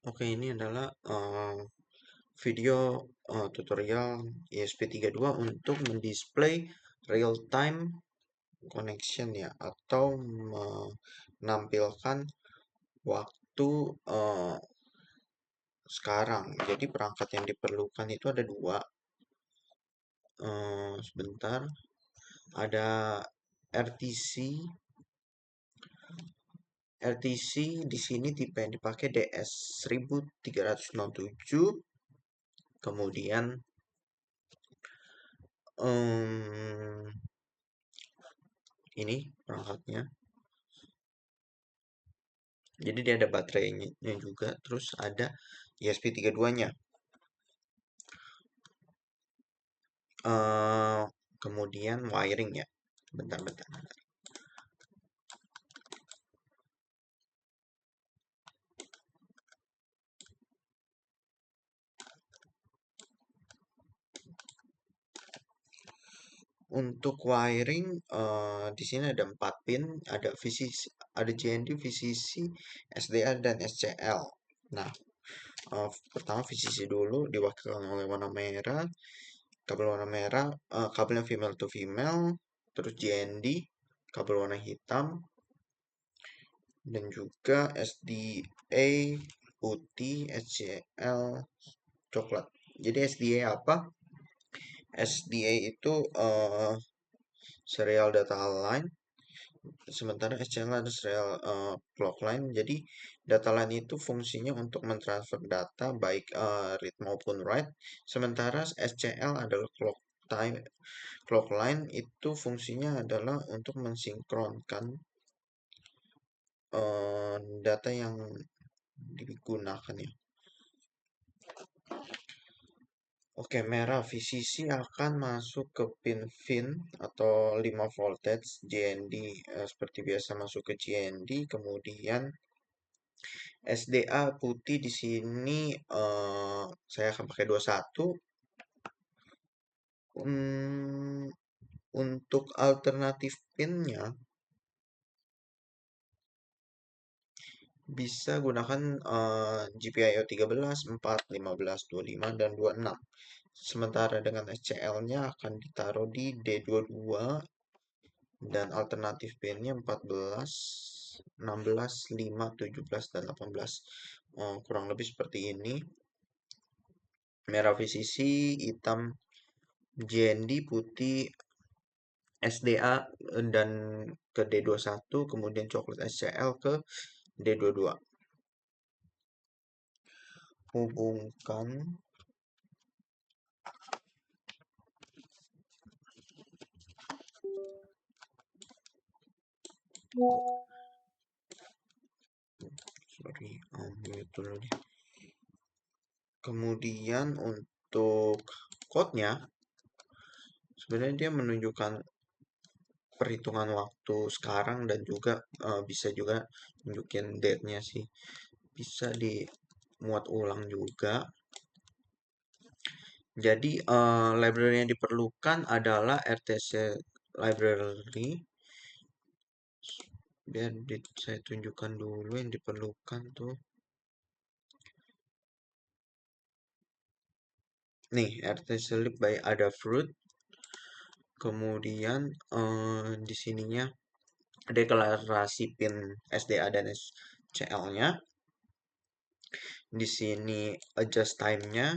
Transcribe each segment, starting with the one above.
Oke, ini adalah video tutorial ESP32 untuk mendisplay real time connection ya, atau menampilkan waktu sekarang. Jadi perangkat yang diperlukan itu ada dua. Sebentar, ada RTC. RTC di sini tipe yang dipakai DS1367. Kemudian ini perangkatnya. Jadi dia ada baterainya juga, terus ada ESP32-nya. Kemudian wiring ya. Bentar. Untuk wiring di sini ada 4 pin, ada VCC, ada JND, VCC, SDA dan SCL. Nah, pertama VCC dulu diwakilkan oleh warna merah. Kabel warna merah, kabelnya female to female, terus JND, kabel warna hitam, dan juga SDA putih, SCL coklat. Jadi SDA apa? SDA itu serial data line, sementara SCL ada serial clock line. Jadi data line itu fungsinya untuk mentransfer data baik read maupun write, sementara SCL adalah clock line itu fungsinya adalah untuk mensinkronkan data yang digunakan ya. Oke, merah VCC akan masuk ke pin VIN atau 5 voltage JND, seperti biasa masuk ke JND. Kemudian SDA putih di sini saya akan pakai 21. Untuk alternatif pinnya bisa gunakan GPIO 13, 4, 15, 25, dan 26. Sementara dengan SCL-nya akan ditaruh di D22 dan alternatif pinnya 14, 16, 5, 17, dan 18. Kurang lebih seperti ini. Merah VCC, hitam JND, putih SDA, dan ke D21, kemudian coklat SCL ke D22. Hubungkan Kemudian untuk code-nya sebenarnya dia menunjukkan perhitungan waktu sekarang dan juga bisa juga nunjukin date-nya sih. Bisa dimuat ulang juga. Jadi library yang diperlukan adalah RTC library. Biar saya tunjukkan dulu yang diperlukan tuh. Nih, RTC lib by Adafruit. Kemudian di sininya deklarasi pin SDA dan SCL-nya. Di sini adjust time-nya.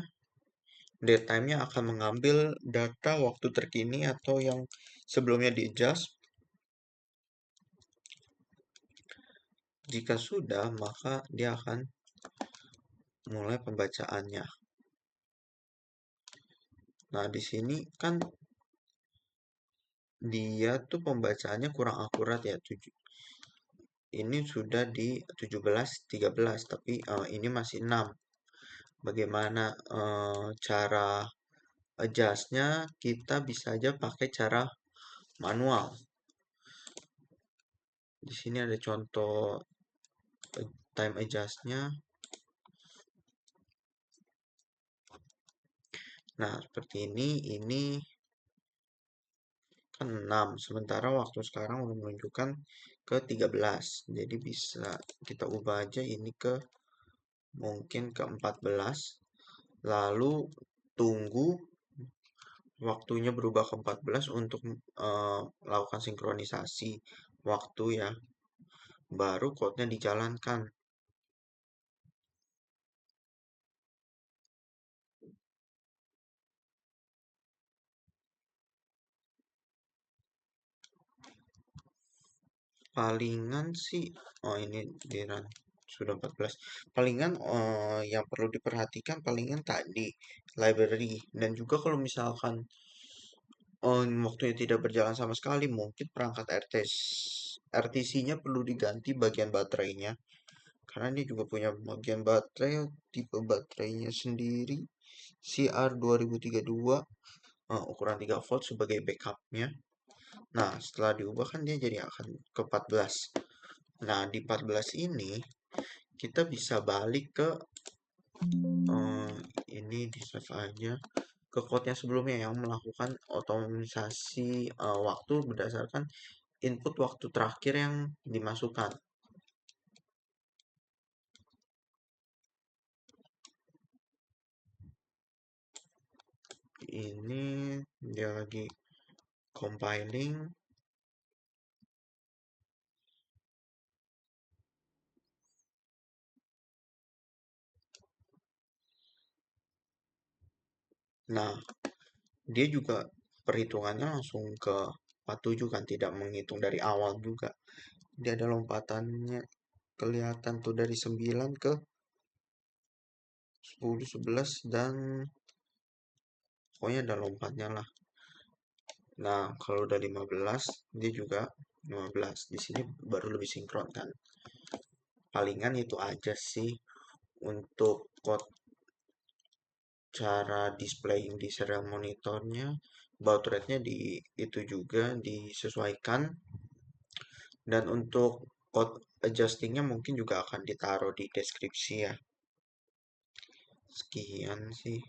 Datetime-nya akan mengambil data waktu terkini atau yang sebelumnya di-adjust. Jika sudah, maka dia akan mulai pembacaannya. Nah, di sini kan dia tuh pembacaannya kurang akurat ya. Ini sudah di 17.13, tapi ini masih 6. Bagaimana cara adjustnya? Kita bisa aja pakai cara manual. Di sini ada contoh time adjustnya. Nah, seperti ini kan 6, sementara waktu sekarang udah menunjukkan ke 13. Jadi bisa kita ubah aja ini ke mungkin ke 14, lalu tunggu waktunya berubah ke 14 untuk melakukan sinkronisasi waktu ya, baru code-nya dijalankan. Palingan sih, oh ini di run sudah 14. Palingan yang perlu diperhatikan palingan tadi library, dan juga kalau misalkan waktunya tidak berjalan sama sekali, mungkin perangkat RTC-nya perlu diganti bagian baterainya, karena dia juga punya bagian baterai, tipe baterainya sendiri CR2032, ukuran 3 volt sebagai backupnya. Nah, setelah diubah kan dia jadi akan ke 14. Nah, di 14 ini kita bisa balik ke eh, ini di save aja ke code yang sebelumnya yang melakukan otomatisasi waktu berdasarkan input waktu terakhir yang dimasukkan. Ini dia lagi compiling. Nah, dia juga perhitungannya langsung ke 47 kan, tidak menghitung dari awal juga. Dia ada lompatannya kelihatan tuh dari 9 ke 10, 11, dan pokoknya ada lompatnya lah. Nah, kalau udah 15, dia juga 15. Di sini baru lebih sinkron kan. Palingan itu aja sih untuk code cara displaying di serial monitornya. Baud rate-nya di itu juga disesuaikan. Dan untuk code adjustingnya mungkin juga akan ditaruh di deskripsi ya. Sekian sih.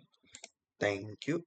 Thank you.